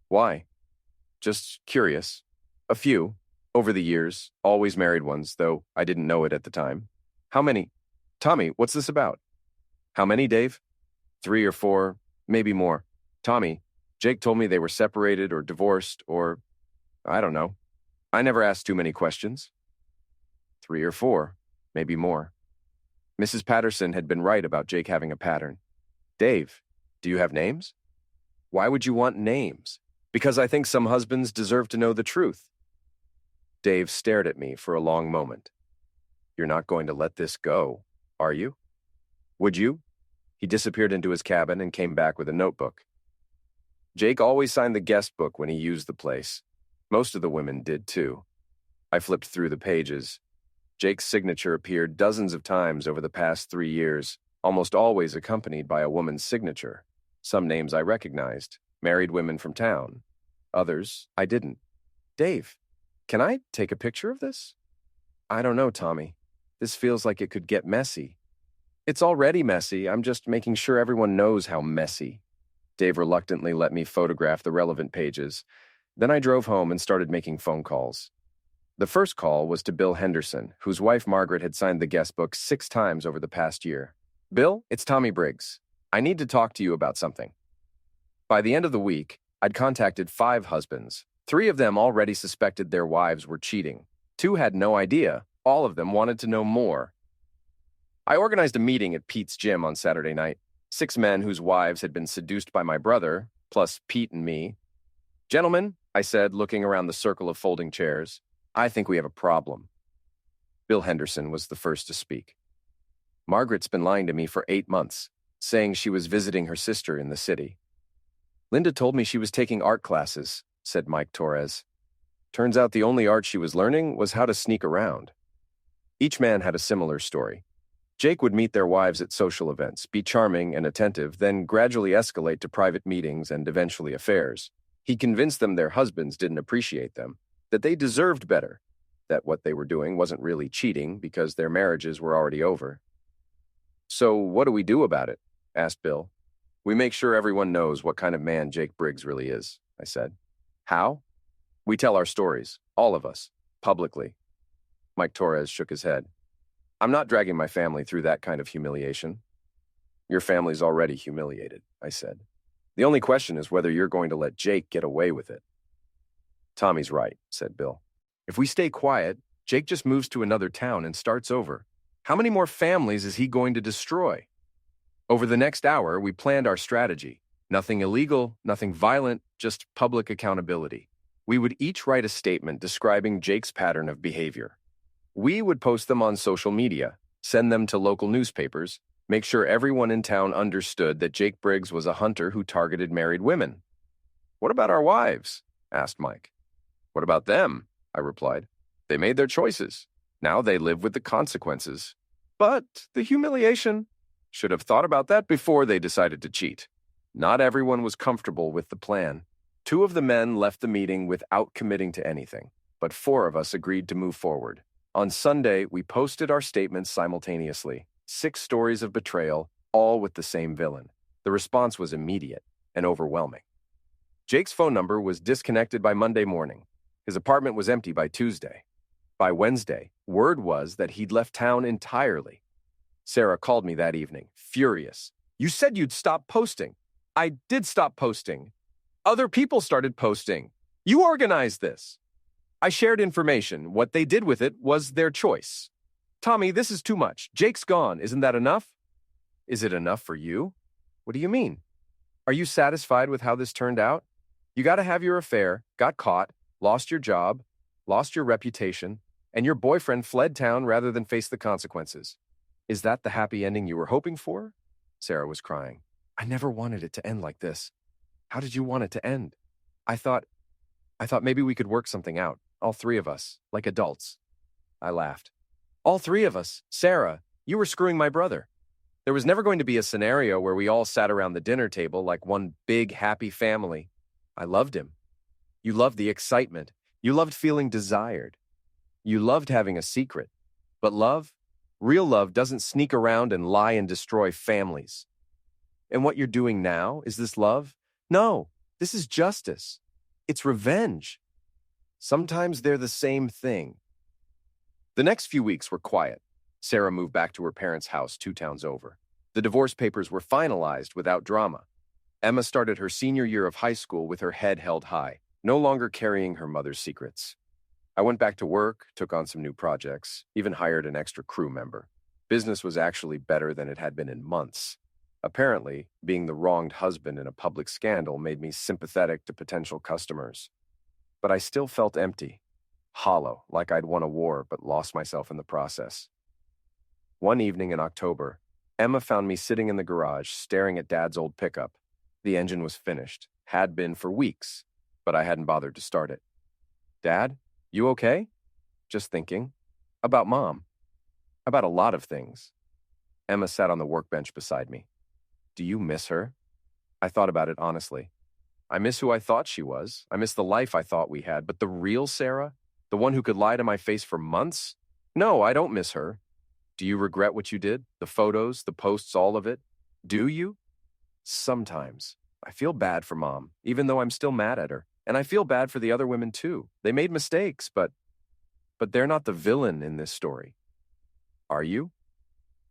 Why? Just curious. A few. Over the years, always married ones, though I didn't know it at the time. How many? Tommy, what's this about? How many, Dave? 3 or 4, maybe more. Tommy, Jake told me they were separated or divorced or, I don't know. I never asked too many questions. 3 or 4, maybe more. Mrs. Patterson had been right about Jake having a pattern. Dave, do you have names? Why would you want names? Because I think some husbands deserve to know the truth. Dave stared at me for a long moment. You're not going to let this go, are you? Would you? He disappeared into his cabin and came back with a notebook. Jake always signed the guest book when he used the place. Most of the women did too. I flipped through the pages. Jake's signature appeared dozens of times over the past 3 years, almost always accompanied by a woman's signature. Some names I recognized, married women from town. Others, I didn't. Dave, can I take a picture of this? I don't know, Tommy. This feels like it could get messy. It's already messy. I'm just making sure everyone knows how messy. Dave reluctantly let me photograph the relevant pages. Then I drove home and started making phone calls. The first call was to Bill Henderson, whose wife Margaret had signed the guest book 6 times over the past year. Bill, it's Tommy Briggs. I need to talk to you about something. By the end of the week, I'd contacted 5 husbands. 3 of them already suspected their wives were cheating. 2 had no idea. All of them wanted to know more. I organized a meeting at Pete's gym on Saturday night. 6 men whose wives had been seduced by my brother, plus Pete and me. Gentlemen, I said, looking around the circle of folding chairs, I think we have a problem. Bill Henderson was the first to speak. Margaret's been lying to me for 8 months, saying she was visiting her sister in the city. Linda told me she was taking art classes, said Mike Torres. Turns out the only art she was learning was how to sneak around. Each man had a similar story. Jake would meet their wives at social events, be charming and attentive, then gradually escalate to private meetings and eventually affairs. He convinced them their husbands didn't appreciate them, that they deserved better, that what they were doing wasn't really cheating because their marriages were already over. So what do we do about it? Asked Bill. We make sure everyone knows what kind of man Jake Briggs really is, I said. How? We tell our stories, all of us, publicly. Mike Torres shook his head. I'm not dragging my family through that kind of humiliation. Your family's already humiliated, I said. The only question is whether you're going to let Jake get away with it. Tommy's right, said Bill. If we stay quiet, Jake just moves to another town and starts over. How many more families is he going to destroy? Over the next hour, we planned our strategy. Nothing illegal, nothing violent, just public accountability. We would each write a statement describing Jake's pattern of behavior. We would post them on social media, send them to local newspapers, make sure everyone in town understood that Jake Briggs was a hunter who targeted married women. What about our wives? Asked Mike. What about them? I replied. They made their choices. Now they live with the consequences. But the humiliation. Should have thought about that before they decided to cheat. Not everyone was comfortable with the plan. 2 of the men left the meeting without committing to anything, but 4 of us agreed to move forward. On Sunday, we posted our statements simultaneously, 6 stories of betrayal, all with the same villain. The response was immediate and overwhelming. Jake's phone number was disconnected by Monday morning. His apartment was empty by Tuesday. By Wednesday, word was that he'd left town entirely. Sarah called me that evening, furious. You said you'd stop posting. I did stop posting. Other people started posting. You organized this. I shared information. What they did with it was their choice. Tommy, this is too much. Jake's gone. Isn't that enough? Is it enough for you? What do you mean? Are you satisfied with how this turned out? You got to have your affair, got caught, lost your job, lost your reputation, and your boyfriend fled town rather than face the consequences. Is that the happy ending you were hoping for? Sarah was crying. I never wanted it to end like this. How did you want it to end? I thought maybe we could work something out, all three of us, like adults. I laughed. All three of us? Sarah, you were screwing my brother. There was never going to be a scenario where we all sat around the dinner table like one big, happy family. I loved him. You loved the excitement. You loved feeling desired. You loved having a secret. But love, real love, doesn't sneak around and lie and destroy families. And what you're doing now, is this love? No, this is justice. It's revenge. Sometimes they're the same thing. The next few weeks were quiet. Sarah moved back to her parents' house 2 towns over. The divorce papers were finalized without drama. Emma started her senior year of high school with her head held high, no longer carrying her mother's secrets. I went back to work, took on some new projects, even hired an extra crew member. Business was actually better than it had been in months. Apparently, being the wronged husband in a public scandal made me sympathetic to potential customers. But I still felt empty, hollow, like I'd won a war but lost myself in the process. One evening in October, Emma found me sitting in the garage staring at Dad's old pickup. The engine was finished, had been for weeks, but I hadn't bothered to start it. Dad, you okay? Just thinking. About Mom. About a lot of things. Emma sat on the workbench beside me. Do you miss her? I thought about it honestly. I miss who I thought she was. I miss the life I thought we had. But the real Sarah? The one who could lie to my face for months? No, I don't miss her. Do you regret what you did? The photos, the posts, all of it? Do you? Sometimes. I feel bad for Mom, even though I'm still mad at her. And I feel bad for the other women too. They made mistakes, but they're not the villain in this story. Are you?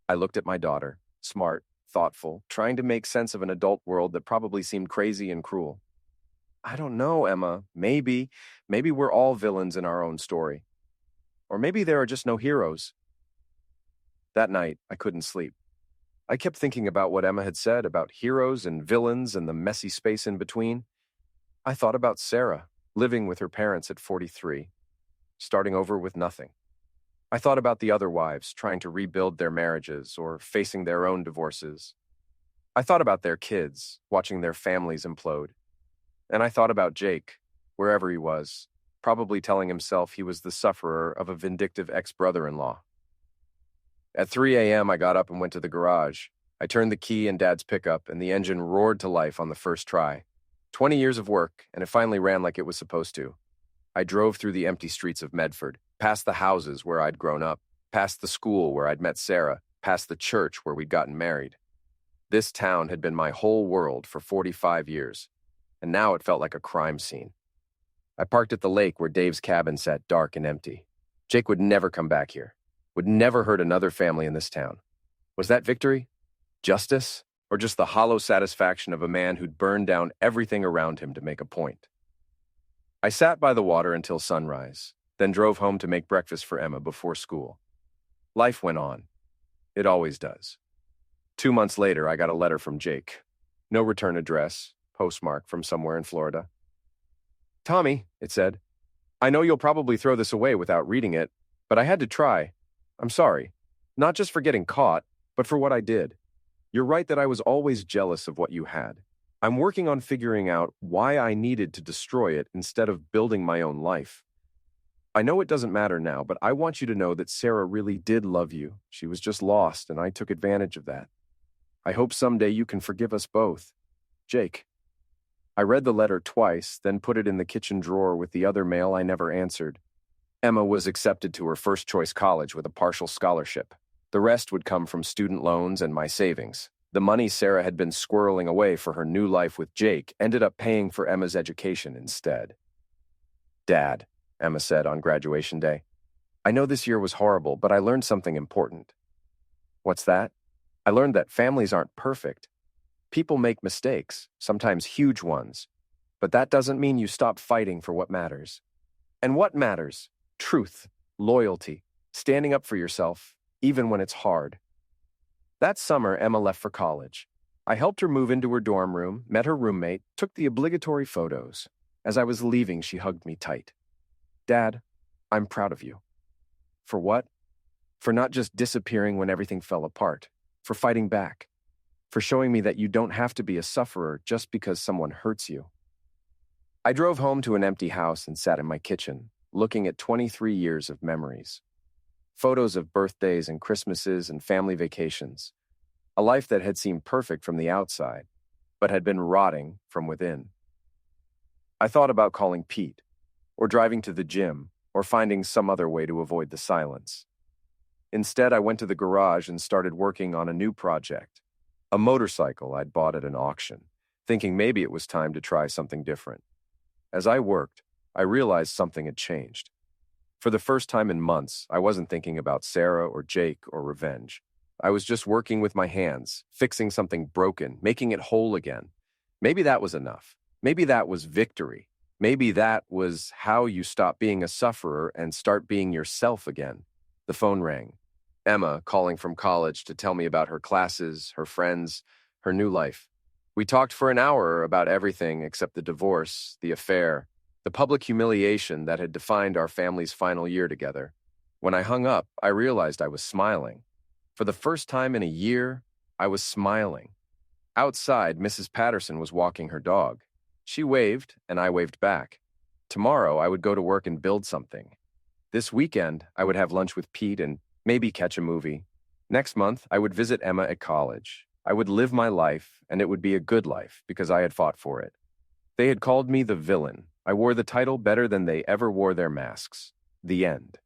I looked at my daughter, smart, thoughtful, trying to make sense of an adult world that probably seemed crazy and cruel. I don't know, Emma. Maybe we're all villains in our own story. Or maybe there are just no heroes. That night, I couldn't sleep. I kept thinking about what Emma had said about heroes and villains and the messy space in between. I thought about Sarah, living with her parents at 43, starting over with nothing. I thought about the other wives trying to rebuild their marriages or facing their own divorces. I thought about their kids, watching their families implode. And I thought about Jake, wherever he was, probably telling himself he was the sufferer of a vindictive ex-brother-in-law. At 3 a.m., I got up and went to the garage. I turned the key in Dad's pickup, and the engine roared to life on the first try. 20 years of work, and it finally ran like it was supposed to. I drove through the empty streets of Medford, past the houses where I'd grown up, past the school where I'd met Sarah, past the church where we'd gotten married. This town had been my whole world for 45 years, and now it felt like a crime scene. I parked at the lake where Dave's cabin sat dark and empty. Jake would never come back here, would never hurt another family in this town. Was that victory? Justice? Or just the hollow satisfaction of a man who'd burned down everything around him to make a point? I sat by the water until sunrise, then drove home to make breakfast for Emma before school. Life went on. It always does. 2 months later, I got a letter from Jake. No return address, postmark from somewhere in Florida. Tommy, it said, I know you'll probably throw this away without reading it, but I had to try. I'm sorry. Not just for getting caught, but for what I did. You're right that I was always jealous of what you had. I'm working on figuring out why I needed to destroy it instead of building my own life. I know it doesn't matter now, but I want you to know that Sarah really did love you. She was just lost, and I took advantage of that. I hope someday you can forgive us both. Jake. I read the letter twice, then put it in the kitchen drawer with the other mail I never answered. Emma was accepted to her first-choice college with a partial scholarship. The rest would come from student loans and my savings. The money Sarah had been squirreling away for her new life with Jake ended up paying for Emma's education instead. "Dad," Emma said on graduation day, "I know this year was horrible, but I learned something important." "What's that?" "I learned that families aren't perfect. People make mistakes, sometimes huge ones, but that doesn't mean you stop fighting for what matters." "And what matters? Truth, loyalty, standing up for yourself, even when it's hard." That summer, Emma left for college. I helped her move into her dorm room, met her roommate, took the obligatory photos. As I was leaving, she hugged me tight. "Dad, I'm proud of you." "For what?" "For not just disappearing when everything fell apart, for fighting back, for showing me that you don't have to be a sufferer just because someone hurts you." I drove home to an empty house and sat in my kitchen, looking at 23 years of memories. Photos of birthdays and Christmases and family vacations. A life that had seemed perfect from the outside, but had been rotting from within. I thought about calling Pete, or driving to the gym, or finding some other way to avoid the silence. Instead, I went to the garage and started working on a new project, a motorcycle I'd bought at an auction, thinking maybe it was time to try something different. As I worked, I realized something had changed. For the first time in months, I wasn't thinking about Sarah or Jake or revenge. I was just working with my hands, fixing something broken, making it whole again. Maybe that was enough. Maybe that was victory. Maybe that was how you stop being a sufferer and start being yourself again. The phone rang. Emma calling from college to tell me about her classes, her friends, her new life. We talked for an hour about everything except the divorce, the affair, the public humiliation that had defined our family's final year together. When I hung up, I realized I was smiling. For the first time in a year, I was smiling. Outside, Mrs. Patterson was walking her dog. She waved, and I waved back. Tomorrow, I would go to work and build something. This weekend, I would have lunch with Pete and maybe catch a movie. Next month, I would visit Emma at college. I would live my life, and it would be a good life because I had fought for it. They had called me the villain. I wore the title better than they ever wore their masks. The end.